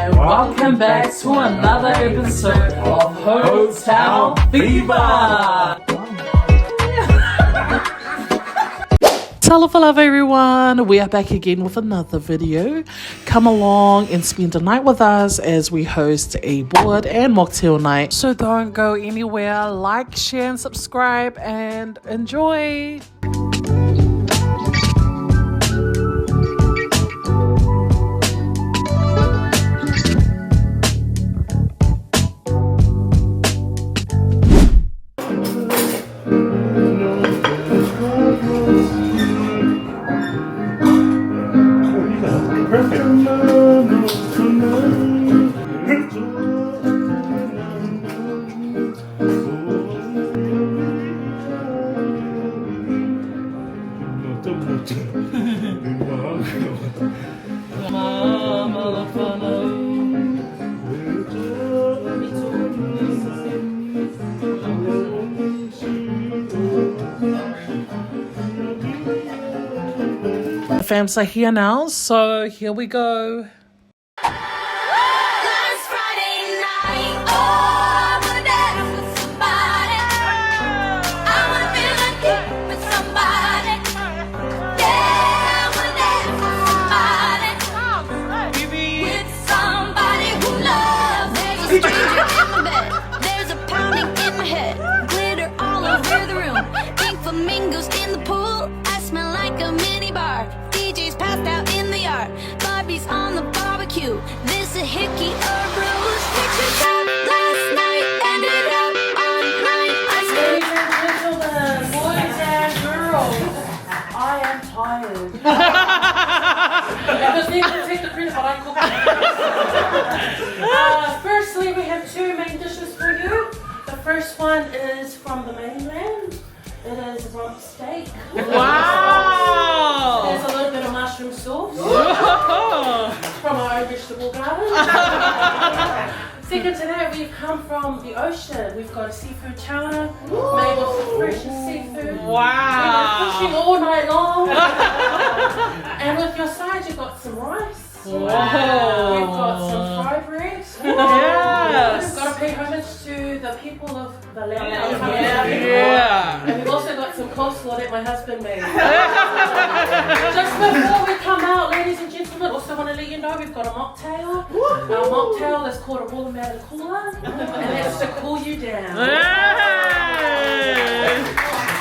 and welcome back to another episode of Hotel Fever. Hello everyone, we are back again with another video. Come along and spend a night with us as we host a board and mocktail night. So don't go anywhere, like, share and subscribe and enjoy. The fams are here now, so here we go. There's a pounding in my head, glitter all over the room, pink flamingos in the pool, I smell like a mini bar, DJ's passed out in the yard, Barbie's on the barbecue, this a hickey or bruise, pictures of last night, ended up on night, Ladies and gentlemen, boys and girls, I am tired. I just need to take the print, but I cooked it. Firstly, we have two main dishes for you. The first one is from the mainland. It is rump steak. Wow! There's a little bit of mushroom sauce from our own vegetable garden. Second to that, we've come from the ocean. We've got a seafood chowder made with the freshest seafood. Wow! We've been fishing all night long. And with your side, you've got some rice. Whoa! We've got some fried bread. Yes! We've got to pay homage to the people of the land. Yeah! And we've also got some coleslaw that my husband made. Just before we come out, ladies and gentlemen, also want to let you know we've got a mocktail. Our mocktail is called a watermelon cooler, and that's to cool you down.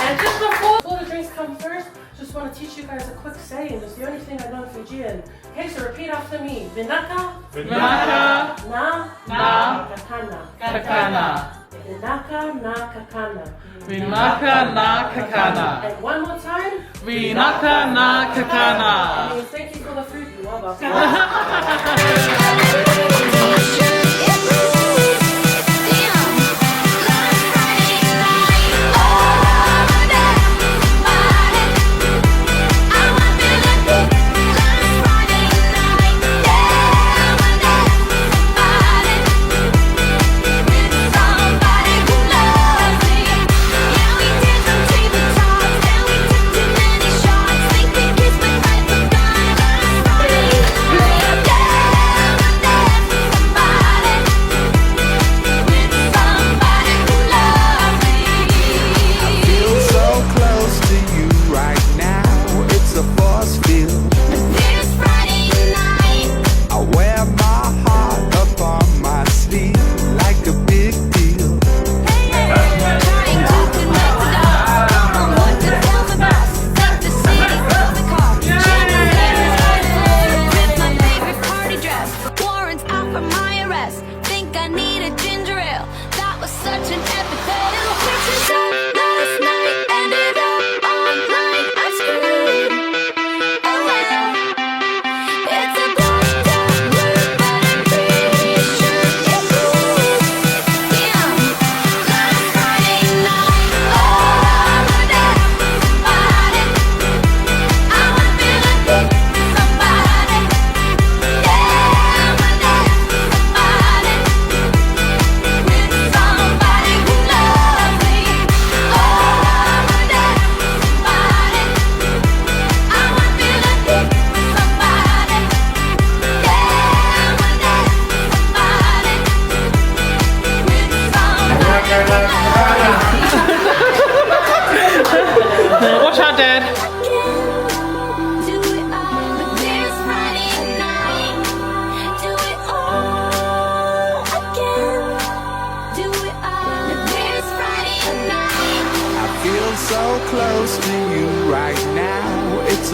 And just before the drinks come first, just want to teach you guys a quick saying. It's the only thing I know Fijian. Okay, so repeat after me. Vinaka, Vinaka, na, na, kakana. kakana. Vinaka, na, kakana. Vinaka na kakana. And one more time. Vinaka na kakana. Thank you for the food. You love us.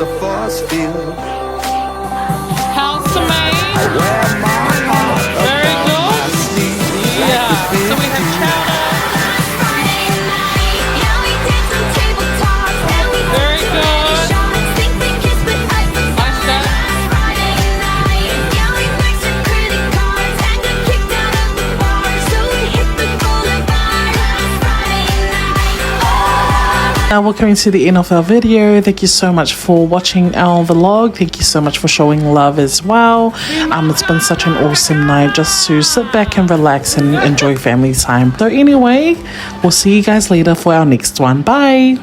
a force field. House made. I wear my heart up Very on good. my sleeve. Yeah. Like So we have chowder. Friday night, yeah, we dance on tabletops and we Very good. shots, think we kiss with ice. Nice job. Friday night, yeah, we max our credit cards and got kicked out of the bar, so we hit the boulevard. Friday night, Now we're coming to the end of our video. Thank you so much for watching our vlog. Thank you so much for showing love as well. It's been such an awesome night just to sit back and relax and enjoy family time. So anyway, we'll see you guys later for our next one. Bye.